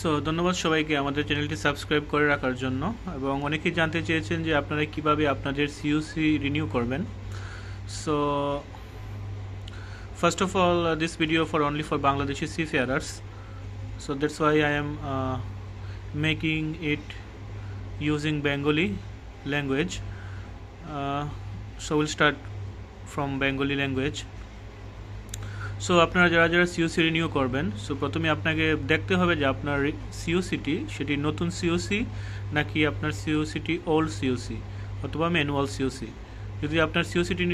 So ধন্যবাদ সবাইকে আমাদের চ্যানেলটি সাবস্ক্রাইব করে রাখার জন্য এবং অনেকেই জানতে চেয়েছেন যে আপনারা কিভাবে আপনাদের সিইউসি রিনিউ করবেন। So first of all, this video for only for Bangladeshi seafarers, so that's why I am making it using Bengali language. So we'll start from Bengali language. So আপনারা যারা যারা সিইউসি রিনিউ করবেন, সো প্রথমে আপনাকে দেখতে হবে যে আপনার সিইউসিটি সেটি নতুন সিইউসি নাকি আপনার সিইউসিটি ওল্ড সিইউসি অথবা ম্যানুয়াল সিইউসি। যদি আপনার সিইউসিটি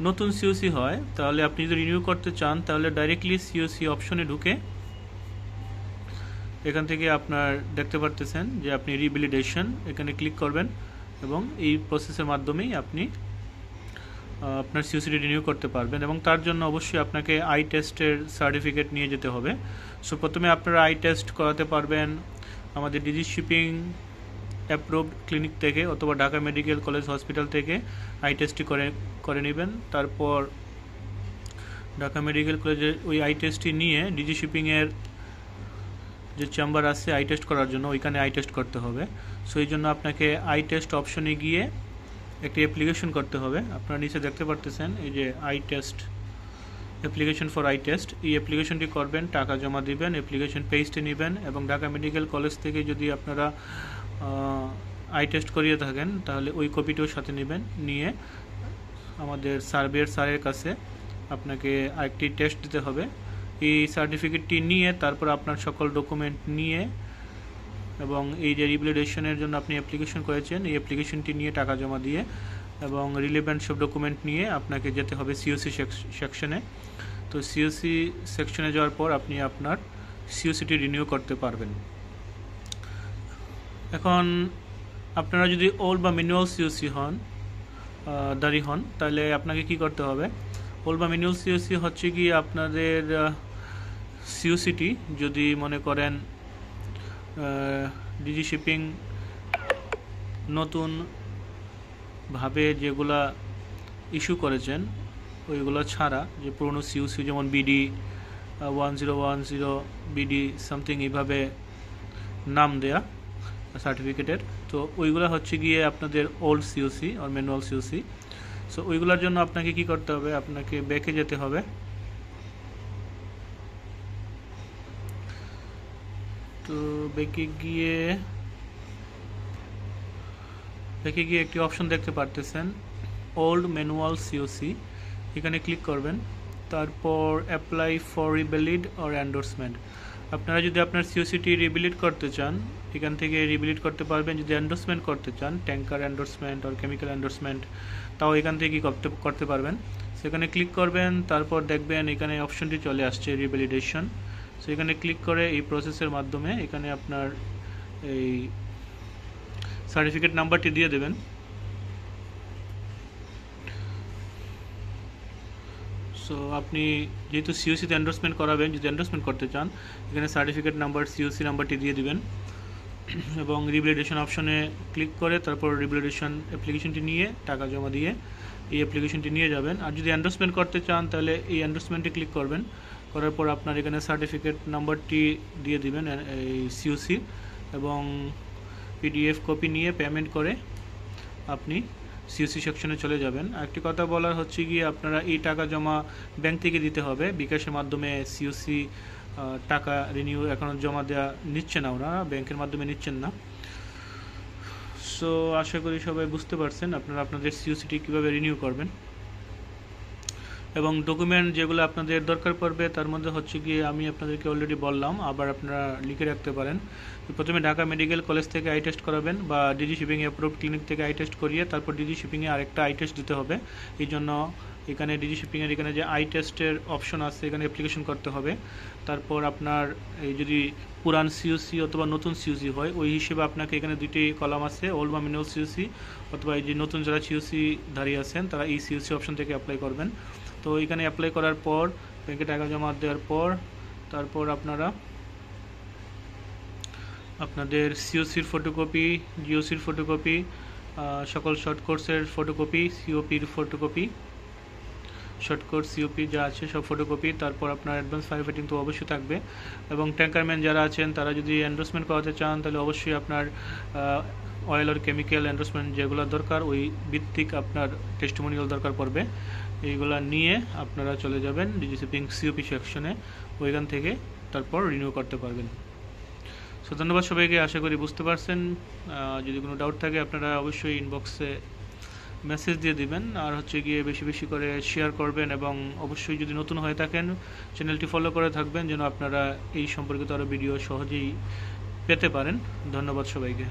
নতুন সিইউসি হয় তাহলে আপনি যদি রিনিউ করতে চান তাহলে ডাইরেক্টলি সিইউসি অপশনে ঢুকে এখান থেকে আপনার দেখতে পারতেছেন যে আপনি রিভ্যালিডেশন এখানে ক্লিক করবেন এবং এই প্রসেসের মাধ্যমেই আপনি আপনার সিইউসিটি রিনিউ করতে পারবেন এবং তার জন্য অবশ্যই আপনাকে আই টেস্টের সার্টিফিকেট নিয়ে যেতে হবে। সো প্রথমে আপনারা আই টেস্ট করাতে পারবেন আমাদের ডিজি শিপিং অ্যাপ্রুভড ক্লিনিক থেকে অথবা ঢাকা মেডিকেল কলেজ হসপিটাল থেকে আই টেস্টটি করে নেবেন। তারপর ঢাকা মেডিকেল কলেজের ওই আই টেস্টটি নিয়ে ডিজি শিপিংয়ের যে চেম্বার আছে আই টেস্ট করার জন্য ওইখানে আই টেস্ট করতে হবে। সো এই জন্য আপনাকে আই টেস্ট অপশনে গিয়ে একটি অ্যাপ্লিকেশন করতে হবে। আপনারা নিচে দেখতে পারতেছেন এই যে I test application for I test, এই অ্যাপ্লিকেশনটি করবেন, টাকা জমা দিবেন, অ্যাপ্লিকেশন পেজটি নেবেন এবং ঢাকা মেডিকেল কলেজ থেকে যদি আপনারা আই টেস্ট করিয়ে থাকেন তাহলে ওই কপিটিও সাথে নেবেন, নিয়ে আমাদের স্যারের কাছে আপনাকে আরেকটি টেস্ট দিতে হবে। এই সার্টিফিকেটটি নিয়ে তারপর আপনার সকল ডকুমেন্ট নিয়ে এবং এই যে রিভ্যালিডেশনের জন্য আপনি অ্যাপ্লিকেশন করেছেন এই অ্যাপ্লিকেশনটি নিয়ে টাকা জমা দিয়ে এবং রিলেভেন্ট সব ডকুমেন্ট নিয়ে আপনাকে যেতে হবে সিইউসি সেকশনে। তো সিইউসি সেকশনে যাওয়ার পর আপনি আপনার সিইউসিটি রিনিউ করতে পারবেন। এখন আপনারা যদি ওল্ড বা ম্যানুয়াল সিইউসি দাঁড়ি হন তাহলে আপনাকে কি করতে হবে। ওল্ড বা ম্যানুয়াল সিইউসি হচ্ছে কি আপনাদের সিইউসিটি যদি মনে করেন ডিজি শিপিং নতুনভাবে যেগুলা ইস্যু করেছেন ওইগুলো ছাড়া যে পুরনো সিইউসি যেমন বিডি 1010 বিডি সামথিং এইভাবে নাম দেয়া সার্টিফিকেটের, তো ওইগুলো হচ্ছে গিয়ে আপনাদের ওল্ড সিইউসি আর ম্যানুয়াল সিইউসি। সো ওইগুলোর জন্য আপনাকে কি করতে হবে, আপনাকে ব্যাকে যেতে হবে। তো ব্যাকে গিয়ে একটি অপশন দেখতে পারতেছেন ওল্ড ম্যানুয়াল সিইউসি, এখানে ক্লিক করবেন। তারপর অ্যাপ্লাই ফর রিভ্যালিড অর এন্ডোর্সমেন্ট। আপনারা যদি আপনার সিইউসিটি রিভ্যালিড করতে চান এখান থেকে রিভ্যালিড করতে পারবেন, যদি এন্ডোর্সমেন্ট করতে চান ট্যাঙ্কার এন্ডোর্সমেন্ট আর কেমিক্যাল এন্ডোর্সমেন্ট তাও এখান থেকে করতে পারবেন। সেখানে ক্লিক করবেন, তারপর দেখবেন এখানে অপশনটি চলে আসছে রিভ্যালিডেশন। সো এখানে ক্লিক করে এই প্রসেসের মাধ্যমে এখানে আপনার এই সার্টিফিকেট নাম্বারটি দিয়ে দেবেন। সো আপনি যেহেতু সিইউসিতে এন্ডোর্সমেন্ট করাবেন, যদি এন্ডোর্সমেন্ট করতে চান এখানে সার্টিফিকেট নাম্বার সিইউসি নাম্বারটি দিয়ে দিবেন এবং রিভ্যালিডেশন অপশনে ক্লিক করে তারপর রিভ্যালিডেশন অ্যাপ্লিকেশনটি নিয়ে টাকা জমা দিয়ে এই অ্যাপ্লিকেশনটি নিয়ে যাবেন। আর যদি এন্ডোর্সমেন্ট করতে চান তাহলে এই এন্ডোর্সমেন্টে ক্লিক করবেন, করার পর আপনার এখানে সার্টিফিকেট নাম্বারটি দিয়ে দিবেন এই সিইউসি এবং পিডিএফ কপি নিয়ে পেমেন্ট করে আপনি সিইউসি সেকশনে চলে যাবেন। আরেকটি কথা বলার হচ্ছে গিয়ে আপনারা এই টাকা জমা ব্যাংক থেকে দিতে হবে, বিকাশের মাধ্যমে সিইউসি টাকা রিনিউ এখনও জমা দেওয়া নিচ্ছে না, ওরা ব্যাংকের মাধ্যমে নিচ্ছেন না। সো আশা করি সবাই বুঝতে পারছেন আপনারা আপনাদের সিইউসিটি কীভাবে রিনিউ করবেন এবং ডকুমেন্ট যেগুলো আপনাদের দরকার পড়বে তার মধ্যে হচ্ছে গিয়ে আমি আপনাদেরকে অলরেডি বললাম, আবার আপনারা লিখে রাখতে পারেন। প্রথমে ঢাকা মেডিকেল কলেজ থেকে আই টেস্ট করাবেন বা ডিজি শিপিং অ্যাপ্রুভড ক্লিনিক থেকে আই টেস্ট করিয়ে তারপর ডিজি শিপিংয়ে আরেকটা আই টেস্ট দিতে হবে। এই জন্য এখানে ডিজি শিপিংয়ের এখানে যে আই টেস্টের অপশন আছে এখানে অ্যাপ্লিকেশন করতে হবে। তারপর আপনার এই যদি পুরান সিইউসি অথবা নতুন সিইউসি হয় ওই হিসেবে আপনাকে এখানে দুইটি কলাম আছে, ওল্ড বা ম্যানুয়াল সিইউসি অথবা এই যে নতুন যারা সিইউসি ধারী আছেন তারা এই সিইউসি অপশন থেকে অ্যাপ্লাই করবেন। তো এখানে অ্যাপ্লাই করার পর ব্যাংকে টাকা জমা দেওয়ার পর তারপর আপনারা আপনাদের সিওসির ফটোকপি, জিওসির ফটোকপি, সকল শর্ট কোর্সের ফটোকপি, সিওপির ফটোকপি শর্টকট সিওপি যা আছে সব ফটোকপি, তারপর আপনার অ্যাডভান্স ফায়ার ফাইটিং তো অবশ্যই থাকবে। এবং ট্যাঙ্কারম্যান যারা আছেন তারা যদি এন্ডোর্সমেন্ট করাতে চান তাহলে অবশ্যই আপনার অয়েল আর কেমিক্যাল এন্ডোর্সমেন্ট যেগুলো দরকার ওই ভিত্তিক আপনার টেস্টিমোনিয়াল দরকার পড়বে। এইগুলা নিয়ে আপনারা চলে যাবেন ডিজিসি পিঙ্ক সিওপি সেকশনে, ওইখান থেকে তারপর রিনিউ করতে পারবেন। সো ধন্যবাদ সবাইকে, আশা করি বুঝতে পারছেন। যদি কোনো ডাউট থাকে আপনারা অবশ্যই ইনবক্সে মেসেজ দিয়ে দিবেন, আর হচ্ছে গিয়ে বেশি বেশি করে শেয়ার করবেন, এবং অবশ্যই যদি নতুন হয়ে থাকেন চ্যানেলটি ফলো করে থাকবেন যেন আপনারা এই সম্পর্কিত আরও ভিডিও সহজেই পেতে পারেন। ধন্যবাদ সবাইকে।